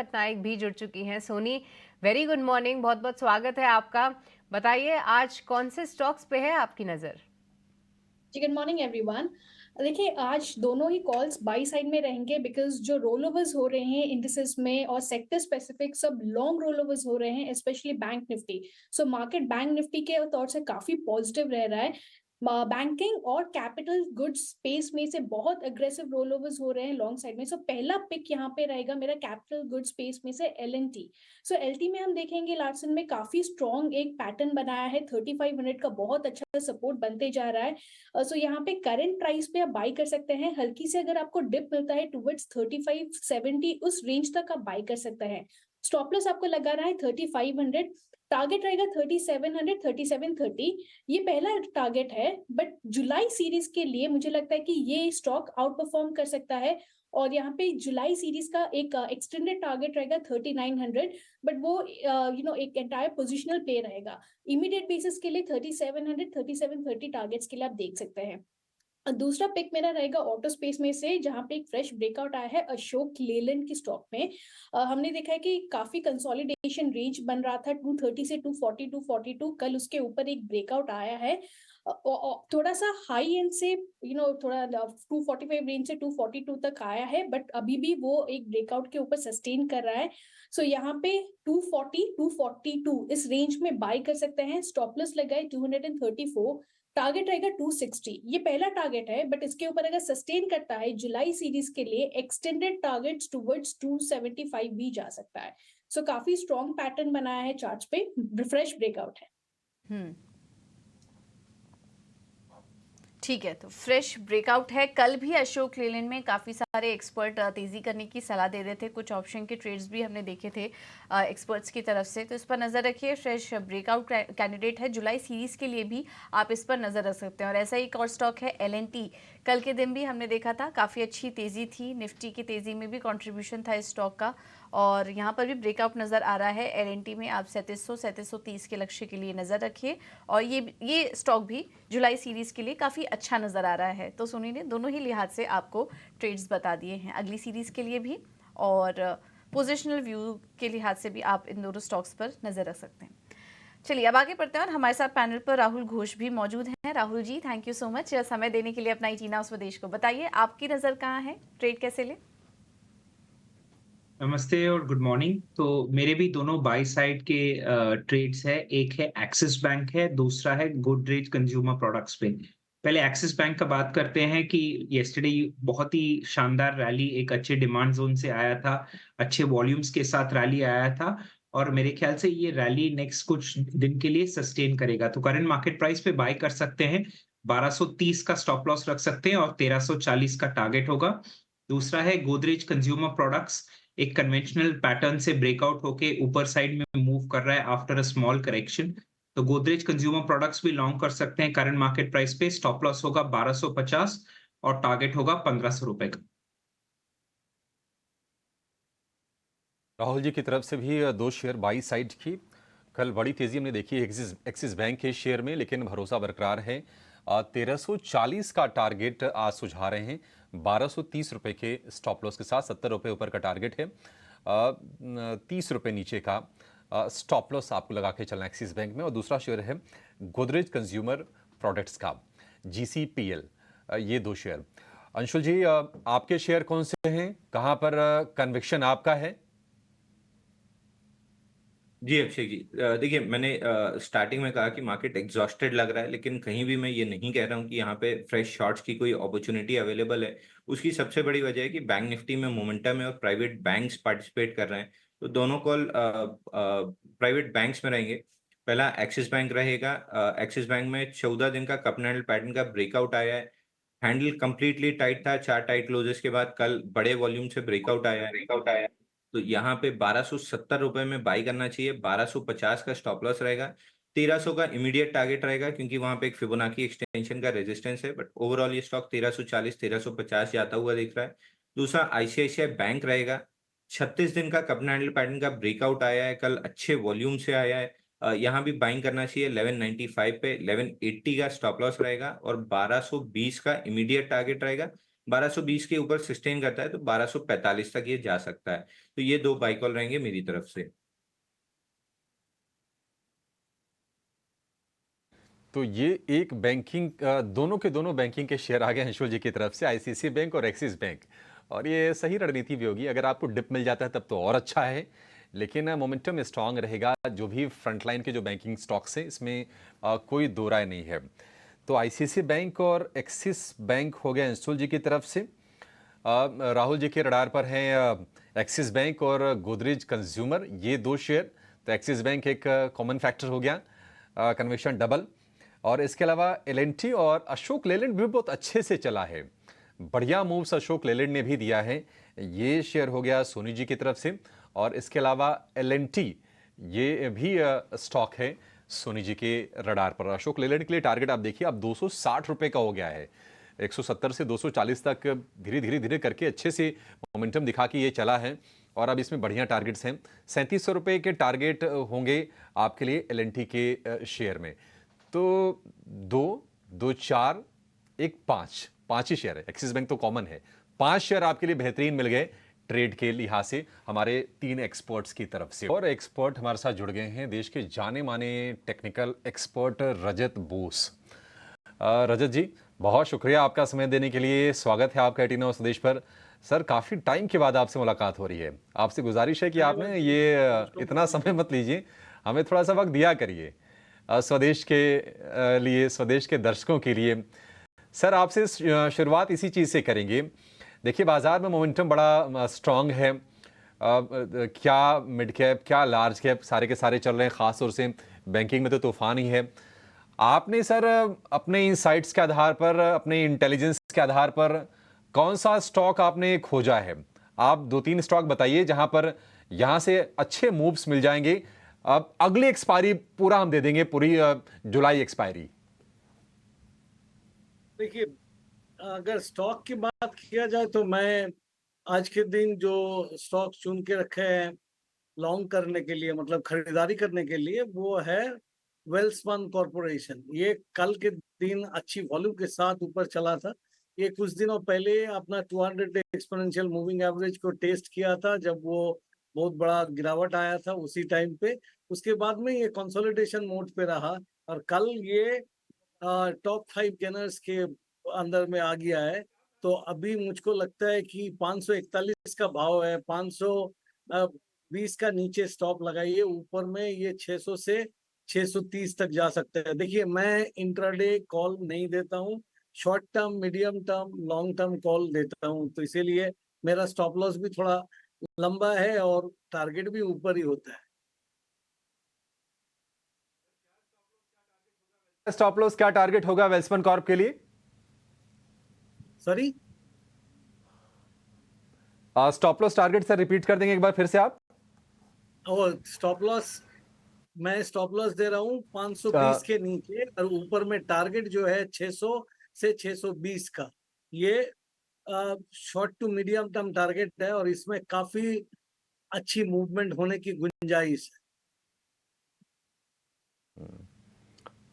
पटनायक भी जुड़ चुकी हैं। सोनी, वेरी गुड मॉर्निंग, बहुत बहुत स्वागत है आपका। बताइए आज कौन से स्टॉक्स पे है आपकी नजर? जी गुड मॉर्निंग एवरीवन। देखिए आज दोनों ही कॉल्स बाई साइड में रहेंगे बिकॉज जो रोल ओवर्स हो रहे हैं इंडिसेस में और सेक्टर स्पेसिफिक सब लॉन्ग रोल ओवर्स हो रहे हैं, specially bank Nifty. So market bank Nifty के तौर से काफी पॉजिटिव रह रहा है। बैंकिंग और कैपिटल गुड्स स्पेस में से बहुत अग्रेसिव रोल ओवर्स हो रहे हैं लॉन्ग साइड में। सो पहला पिक यहाँ पे रहेगा मेरा कैपिटल गुड्स स्पेस में से L N T. So L T में हम देखेंगे लार्सन में काफी स्ट्रॉन्ग एक पैटर्न बनाया है, 3500 का बहुत अच्छा सपोर्ट बनते जा रहा है। सो यहाँ पे करंट प्राइस पे आप बाई कर सकते हैं। हल्की से अगर आपको डिप मिलता है टुवर्ड्स 3570 उस रेंज तक आप बाई कर सकते हैं। स्टॉप लॉस आपको लगा रहा है 3500, टारगेट रहेगा 3700 3730। ये पहला टारगेट है, बट जुलाई सीरीज के लिए मुझे लगता है कि ये स्टॉक आउट परफॉर्म कर सकता है। और यहाँ पे जुलाई सीरीज का एक एक्सटेंडेड टारगेट रहेगा 3900, बट वो एक एंटायर पोजिशनल प्ले रहेगा। इमीडिएट बेसिस के लिए 3700 3730 टारगेट्स के लिए आप देख सकते हैं। दूसरा पिक मेरा रहेगा ऑटो स्पेस में से, जहां पे एक फ्रेश ब्रेकआउट आया है अशोक लेलैंड की स्टॉक में। हमने देखा है कि काफी कंसोलिडेशन रेंज बन रहा था 230 से 240 242, कल उसके ऊपर एक ब्रेकआउट आया है। थोड़ा सा हाई एंड से थोड़ा 245 रेंज से 242 तक आया है, बट अभी भी वो एक ब्रेकआउट के ऊपर सस्टेन कर रहा है। सो यहाँ पे 240 242 इस रेंज में बाय कर सकते हैं। स्टॉप लॉस लगाए 234, टारगेट रहेगा 260। ये पहला टारगेट है, बट इसके ऊपर अगर सस्टेन करता है जुलाई सीरीज के लिए एक्सटेंडेड टारगेट्स टुवर्ड्स 275 भी जा सकता है। सो काफी स्ट्रॉन्ग पैटर्न बनाया है चार्ट्स पे, फ्रेश ब्रेकआउट है। हम्म, ठीक है, तो फ्रेश ब्रेकआउट है। कल भी अशोक लेलैंड में काफ़ी सारे एक्सपर्ट तेज़ी करने की सलाह दे रहे थे। कुछ ऑप्शन के ट्रेड्स भी हमने देखे थे एक्सपर्ट्स की तरफ से, तो इस पर नज़र रखिए। फ्रेश ब्रेकआउट कैंडिडेट है, जुलाई सीरीज़ के लिए भी आप इस पर नज़र रख सकते हैं। और ऐसा ही एक और स्टॉक है एल.एन.टी। कल के दिन भी हमने देखा था काफ़ी अच्छी तेज़ी थी, निफ्टी की तेज़ी में भी कॉन्ट्रीब्यूशन था इस स्टॉक का, और यहाँ पर भी ब्रेकआउट नज़र आ रहा है। एल.एन.टी में आप 3730 के लक्ष्य के लिए नज़र रखिए। और ये स्टॉक भी जुलाई सीरीज़ के लिए काफ़ी अच्छा नज़र आ रहा है। तो सोनी ने दोनों ही लिहाज से आपको ट्रेड्स बता दिए हैं, अगली सीरीज़ के लिए भी और पोजिशनल व्यू के लिहाज से भी आप इन दोनों स्टॉक्स पर नज़र रख सकते हैं। चलिए अब आगे बढ़ते हैं, और हमारे साथ पैनल पर राहुल घोष भी मौजूद हैं। Rahul ji, thank you so much समय देने के लिए अपना टीना स्वदेश को। बताइए आपकी नज़र कहाँ है, ट्रेड कैसे ले? नमस्ते और गुड मॉर्निंग। तो मेरे भी दोनों बाय साइड के ट्रेड्स है। एक है एक्सिस बैंक है, दूसरा है गोदरेज कंज्यूमर प्रोडक्ट्स पे। पहले एक्सिस बैंक का बात करते हैं कि येस्टरडे बहुत ही शानदार रैली एक अच्छे डिमांड जोन से आया था, अच्छे वॉल्यूम्स के साथ रैली आया था और मेरे ख्याल से ये रैली नेक्स्ट कुछ दिन के लिए सस्टेन करेगा। तो करंट मार्केट प्राइस पे बाय कर सकते हैं, 1230 का स्टॉप लॉस रख सकते हैं और 1340 का टारगेट होगा। दूसरा है गोदरेज कंज्यूमर प्रोडक्ट्स, एक कन्वेंशनल पैटर्न से ब्रेकआउट होके ऊपर साइड में मूव कर रहा है आफ्टर अ स्मॉल करेक्शन। तो गोदरेज कंज्यूमर प्रोडक्ट्स भी लॉन्ग कर सकते हैं करंट मार्केट प्राइस पे। स्टॉप लॉस होगा 1250 और टारगेट होगा 1500 रुपए का। राहुल जी की तरफ से भी दो शेयर बाई साइड की। कल बड़ी तेजी हमने देखी एक्सिस एक्सिस बैंक के शेयर में, लेकिन भरोसा बरकरार है। 1340 का टारगेट आज सुझा रहे हैं, 1230 रुपए के स्टॉप लॉस के साथ। 70 रुपए ऊपर का टारगेट है, 30 रुपए नीचे का स्टॉप लॉस आपको लगा के चलना एक्सिस बैंक में। और दूसरा शेयर है गोदरेज कंज्यूमर प्रोडक्ट्स का, GCPL। ये दो शेयर। अंशुल जी, आपके शेयर कौन से हैं, कहां पर कन्विक्शन आपका है? जी अक्षय जी, देखिए मैंने स्टार्टिंग में कहा कि मार्केट एग्जॉस्टेड लग रहा है, लेकिन कहीं भी मैं ये नहीं कह रहा हूँ कि यहाँ पे फ्रेश शॉर्ट्स की कोई अपॉर्चुनिटी अवेलेबल है। उसकी सबसे बड़ी वजह है कि बैंक निफ्टी में मोमेंटम है और प्राइवेट बैंक्स पार्टिसिपेट कर रहे हैं। तो दोनों कॉल प्राइवेट बैंक्स में रहेंगे। पहला एक्सिस बैंक रहेगा। एक्सिस बैंक में 14 दिन का कप एंड पैटर्न का ब्रेकआउट आया है। हैंडल कंप्लीटली टाइट था, 4 टाइट क्लोजेस के बाद कल बड़े वॉल्यूम से ब्रेकआउट आया है। तो यहाँ पे 1270 रुपए में बाई करना चाहिए। 1250 का स्टॉप लॉस रहेगा। 1300 का इमीडिएट टारगेट रहेगा, क्योंकि वहां पे एक फिबोनाची एक्सटेंशन का रेजिस्टेंस है। बट ओवरऑल ये स्टॉक 1340 1350 जाता हुआ दिख रहा है। दूसरा आईसीआईसीआई बैंक रहेगा। 36 दिन का कप एंड हैंडल पैटर्न का ब्रेकआउट आया है, कल अच्छे वॉल्यूम से आया है। यहाँ भी बाइंग करना चाहिए 1195 पे। 1180 का स्टॉप लॉस रहेगा और 1220 का इमीडिएट टारगेट रहेगा। 1220 के ऊपर सस्टेन करता है तो 1245 तक ये जा सकता है। तो ये 2 बाय कॉल रहेंगे मेरी तरफ से। तो ये एक बैंकिंग दोनों के दोनों बैंकिंग के शेयर आ गए अंशुल जी की तरफ से, आईसीआईसीआई बैंक और एक्सिस बैंक। और ये सही रणनीति भी होगी, अगर आपको डिप मिल जाता है तब तो और अच्छा है, लेकिन मोमेंटम स्ट्रांग रहेगा। जो भी फ्रंटलाइन के जो बैंकिंग स्टॉक्स हैं इसमें कोई दो राय नहीं है। तो आईसीआईसीआई बैंक और एक्सिस बैंक हो गए अंशुल जी की तरफ से। राहुल जी के रडार पर हैं एक्सिस बैंक और गोदरेज कंज्यूमर, ये दो शेयर। तो एक्सिस बैंक एक कॉमन फैक्टर हो गया, कन्विक्शन डबल। और इसके अलावा एल&टी और अशोक लेलैंड भी बहुत अच्छे से चला है, बढ़िया मूव्स अशोक लेलैंड ने भी दिया है। ये शेयर हो गया सोनी जी की तरफ से। और इसके अलावा एल&टी ये भी स्टॉक है सोनी जी के रडार पर। अशोक लेलैंड के लिए टारगेट आप देखिए, अब 260 रुपए का हो गया है। 170 से 240 तक धीरे धीरे धीरे करके अच्छे से मोमेंटम दिखा के ये चला है। और अब इसमें बढ़िया टारगेट्स हैं, 3700 रुपये के टारगेट होंगे आपके लिए एल&टी के शेयर में। तो 2, 2, 4, 1, 5 ही शेयर है। एक्सिस बैंक तो कॉमन है, 5 शेयर आपके लिए बेहतरीन मिल गए ट्रेड के लिहाज से हमारे 3 एक्सपर्ट्स की तरफ से। और एक्सपर्ट हमारे साथ जुड़ गए हैं देश के जाने माने टेक्निकल एक्सपर्ट रजत बोस। रजत जी, बहुत शुक्रिया आपका समय देने के लिए। स्वागत है आपका 18 आवर्स स्वदेश पर। सर, काफ़ी टाइम के बाद आपसे मुलाकात हो रही है। आपसे गुजारिश है कि आपने ये इतना समय मत लीजिए, हमें थोड़ा सा वक्त दिया करिए स्वदेश के लिए, स्वदेश के दर्शकों के लिए। सर, आपसे शुरुआत इसी चीज़ से करेंगे। देखिए, बाज़ार में मोमेंटम बड़ा स्ट्रांग है। क्या मिड कैप, क्या लार्ज कैप, सारे के सारे चल रहे हैं। ख़ास तौर से बैंकिंग में तो तूफान ही है। आपने सर अपने इनसाइट्स के आधार पर, अपने इंटेलिजेंस के आधार पर कौन सा स्टॉक आपने खोजा है? आप 2-3 स्टॉक बताइए जहां पर यहां से अच्छे मूव्स मिल जाएंगे। अब अगली एक्सपायरी पूरा हम दे देंगे, पूरी जुलाई एक्सपायरी। देखिए, अगर स्टॉक की बात किया जाए तो मैं आज के दिन जो स्टॉक चुन के रखे हैं लॉन्ग करने के लिए, मतलब खरीदारी करने के लिए, वो है वेल्सपन कॉरपोरेशन। ये कल के दिन अच्छी वॉल्यूम के साथ ऊपर चला था। ये कुछ दिनों पहले अपना 200 एक्सपोनेंशियल मूविंग एवरेज को टेस्ट किया था, जब वो बहुत बड़ा गिरावट आया था उसी टाइम पे। उसके बाद में ये कंसोलिडेशन मोड पे रहा और कल ये टॉप 5 गेनर्स के अंदर में आ गया है। तो अभी मुझको लगता है कि 541 का भाव है, 520 का नीचे स्टॉप लगाइए, ऊपर में ये 600 से 630 तक जा सकता है। देखिए, मैं इंट्राडे कॉल नहीं देता हूँ, short term, medium term, long term call देता हूँ। तो इसीलिए मेरा स्टॉप लॉस भी थोड़ा लंबा है और टारगेट भी ऊपर ही होता है। स्टॉप लॉस क्या टारगेट होगा वेल्सपन कॉर्प के लिए? Sorry, stop loss target sir repeat कर देंगे एक बार फिर से आप? और स्टॉप लॉस, मैं स्टॉप लॉस दे रहा हूँ 520 के नीचे और ऊपर में टारगेट जो है 600 से 620 का। ये short to medium term target है और इसमें काफी अच्छी मूवमेंट होने की गुंजाइश है।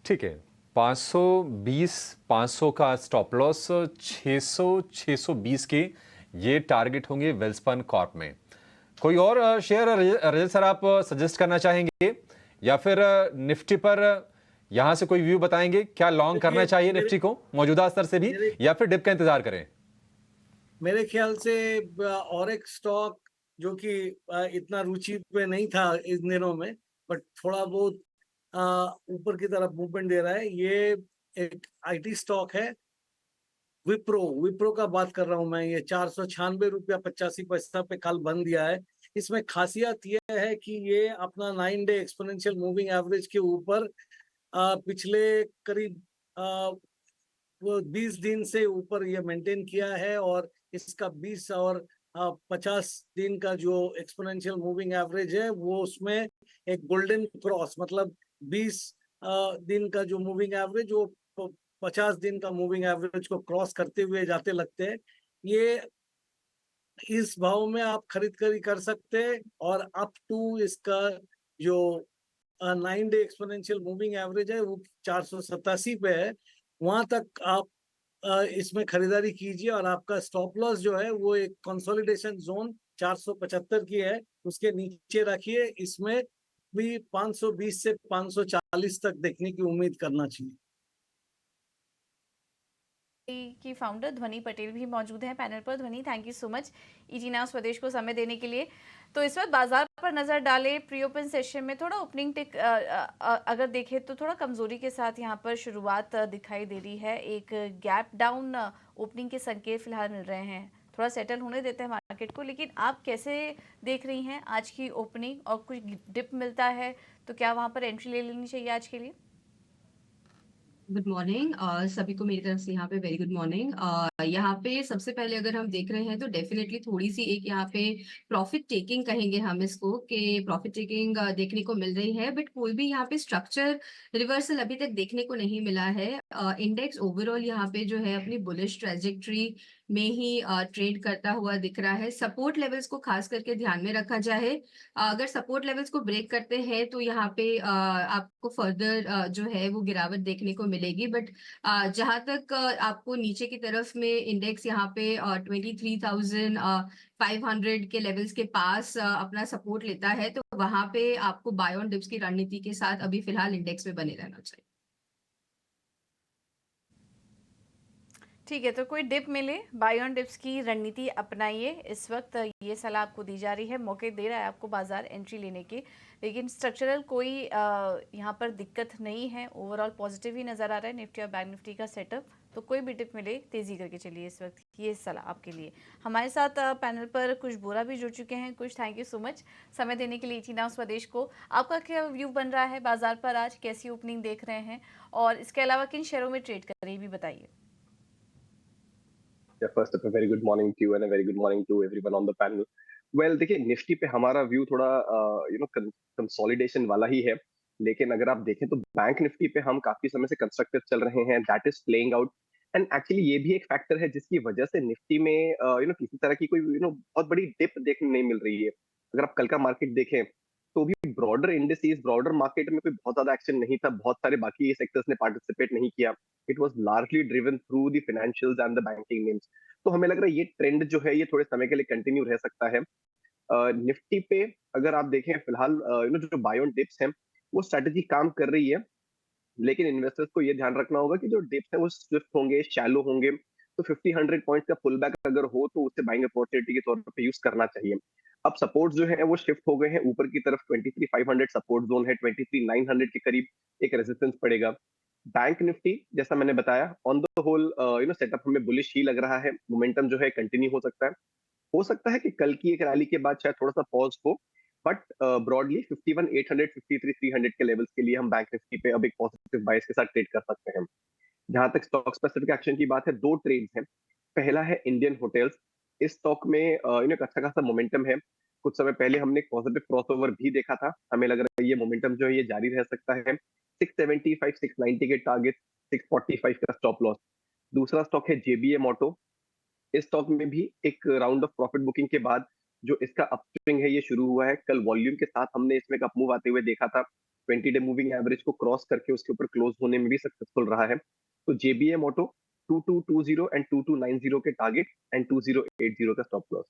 ठीक है, 520, 500 का स्टॉप लॉस, 600, 620 के ये टारगेट होंगे वेल्सपन कॉर्प में। कोई और शेयर रजत सर आप सजेस्ट करना चाहेंगे, या फिर निफ्टी पर यहां से कोई व्यू बताएंगे? क्या लॉन्ग करना चाहिए निफ्टी को मौजूदा स्तर से भी, या फिर डिप का इंतजार करें? मेरे ख्याल से और एक स्टॉक जो कि इतना रुचि पे नहीं था इन दिनों में, बट थोड़ा बहुत ऊपर की तरफ मूवमेंट दे रहा है, ये एक आईटी स्टॉक है, विप्रो का बात कर रहा हूं मैं। ये 496 रुपया 85 पैसा पे कल बंद दिया है। इसमें खासियत यह है कि ये अपना 9 डे एक्सपोनेंशियल मूविंग एवरेज के ऊपर पिछले करीब 20 दिन से ऊपर ये मेंटेन किया है और इसका 20 और 50 दिन का जो एक्सपोनेंशियल मूविंग एवरेज है वो उसमें एक गोल्डन क्रॉस, मतलब 20 दिन का जो मूविंग एवरेज वो 50 दिन का मूविंग एवरेज को क्रॉस करते हुए जाते लगते हैं। ये इस भाव में आप खरीद कर सकते हैं और अप टू इसका जो 9 डे एक्सपोनेंशियल मूविंग एवरेज है वो 487 पे है, वहां तक आप इसमें खरीदारी कीजिए और आपका स्टॉप लॉस जो है वो एक कंसोलिडेशन जोन 475 की है, उसके नीचे रखिए। इसमें भी 520 से 540 तक देखने की उम्मीद करना चाहिए। की फाउंडर ध्वनि पटेल भी मौजूद हैं पैनल पर। ध्वनि, thank you so much ET now स्वदेश को समय देने के लिए। तो इस वक्त बाजार पर नजर डालें, प्री ओपन सेशन में थोड़ा ओपनिंग टिक अगर देखें तो थोड़ा कमजोरी के साथ यहाँ पर शुरुआत दिखाई दे रही है। एक गैप डाउन ओपनिंग के संकेत फिलहाल मिल रहे हैं। थोड़ा सेटल होने देते हैं मार्केट को, लेकिन आप कैसे देख रही हैं आज की ओपनिंग? और कुछ डिप मिलता है तो क्या वहाँ पर एंट्री ले लेनी चाहिए आज के लिए? गुड मॉर्निंग सभी को मेरी तरफ से यहाँ पे वेरी गुड मॉर्निंग। यहाँ पे सबसे पहले अगर हम देख रहे हैं तो डेफिनेटली थोड़ी सी एक यहाँ पे प्रॉफिट टेकिंग कहेंगे हम इसको, कि प्रॉफिट टेकिंग देखने को मिल रही है, बट कोई भी यहाँ पे स्ट्रक्चर रिवर्सल अभी तक देखने को नहीं मिला है। इंडेक्स ओवरऑल यहाँ पे जो है अपनी बुलिश ट्रेजेक्ट्री में ही ट्रेड करता हुआ दिख रहा है। सपोर्ट लेवल्स को खास करके ध्यान में रखा जाए। अगर सपोर्ट लेवल्स को ब्रेक करते हैं तो यहाँ पे आपको फर्दर जो है वो गिरावट देखने को मिलेगी। बट जहां तक आपको नीचे की तरफ में इंडेक्स यहाँ पे 23,500 के लेवल्स के पास अपना सपोर्ट लेता है, तो वहां पे आपको बाय ऑन डिप्स की रणनीति के साथ अभी फिलहाल इंडेक्स में बने रहना चाहिए। ठीक है, तो कोई डिप मिले बाय ऑन डिप्स की रणनीति अपनाइए। इस वक्त ये सलाह आपको दी जा रही है, मौके दे रहा है आपको बाजार एंट्री लेने की, लेकिन स्ट्रक्चरल कोई यहाँ पर दिक्कत नहीं है। ओवरऑल पॉजिटिव ही नजर आ रहा है निफ्टी और बैंक निफ्टी का सेटअप। तो कोई भी डिप मिले तेजी करके चलिए इस वक्त, ये सलाह आपके लिए। हमारे साथ पैनल पर कुछ बोरा भी जुड़ चुके हैं। कुछ थैंक यू सो मच समय देने के लिए ईटी नाउ स्वदेश को। आपका क्या व्यू बन रहा है बाजार पर? आज कैसी ओपनिंग देख रहे हैं और इसके अलावा किन शेयरों में ट्रेड कर रहे हैं, भी बताइए। Yeah, first up, a very good morning to you and a very good morning to everyone on the panel. Well, देखिए निफ्टी पे हमारा व्यू थोड़ा कंसोलिडेशन वाला ही है, लेकिन अगर आप देखें तो बैंक निफ्टी पे हम काफी समय से कंस्ट्रक्टिव चल रहे हैं, that is playing out. And actually ये भी एक फैक्टर है जिसकी वजह से निफ्टी में किसी तरह की कोई बहुत बड़ी डिप देखने नहीं मिल रही है। अगर आप कल का मार्केट देखें तो भी ब्रॉडर इंडिसेस, ब्रॉडर मार्केट में कोई बहुत ज्यादा एक्शन नहीं था, बहुत सारे बाकी सेक्टर्स ने पार्टिसिपेट नहीं किया। It was largely driven through the financials and the banking names. तो हमें लग रहा है ये ट्रेंड जो है ये थोड़े समय के लिए कंटिन्यू रह सकता है। निफ्टी पे अगर आप देखें फिलहाल जो बाय ऑन डिप्स हैं वो स्ट्रेटजी काम कर रही है, लेकिन इन्वेस्टर्स को ये ध्यान रखना होगा कि जो डिप्स हैं वो स्विफ्ट होंगे, शैलो होंगे। तो 50-100 पॉइंट्स का पुल बैक अगर हो तो उसे बाइंग अपॉर्चुनिटी के तौर पे यूज करना चाहिए। अब सपोर्ट जो है वो शिफ्ट हो गए हैं ऊपर की तरफ। 23,500 सपोर्ट जोन है, 23,900 के करीब एक रेजिस्टेंस पड़ेगा। बैंक निफ्टी जैसा मैंने बताया ऑन द होल सेटअप हमें बुलिश ही लग रहा है। मोमेंटम जो है कंटिन्यू हो सकता है। हो सकता है कि कल की एक रैली के बाद शायद थोड़ा सा पॉज हो, बट ब्रॉडली 51,800 53,300 के लेवल्स के लिए हम बैंक निफ्टी पे अब एक पॉजिटिव बायस के साथ ट्रेड कर सकते हैं। जहां तक स्टॉक स्पेसिफिक एक्शन की बात है, दो ट्रेड्स हैं। पहला है इंडियन होटल्स। इस स्टॉक में एक अच्छा खासा मोमेंटम है। कुछ समय पहले हमने एक पॉजिटिव क्रॉसओवर भी देखा था, हमें लग रहा है ये मोमेंटम जो है ये जारी रह सकता है। 675 690 के टारगेट, 645 का स्टॉप लॉस। दूसरा स्टॉक है जेबीएम ऑटो। इस स्टॉक में भी एक राउंड ऑफ प्रॉफिट बुकिंग के बाद जो इसका अपस्विंग है ये शुरू हुआ है। कल वॉल्यूम के साथ हमने इसमें एक अप मूव आते हुए देखा था। 20 डे मूविंग एवरेज को क्रॉस करके उसके ऊपर क्लोज होने में भी सक्सेसफुल रहा है। तो जेबीएम ऑटो 2220 एंड 2290 के टारगेट एंड 2080 का स्टॉप लॉस।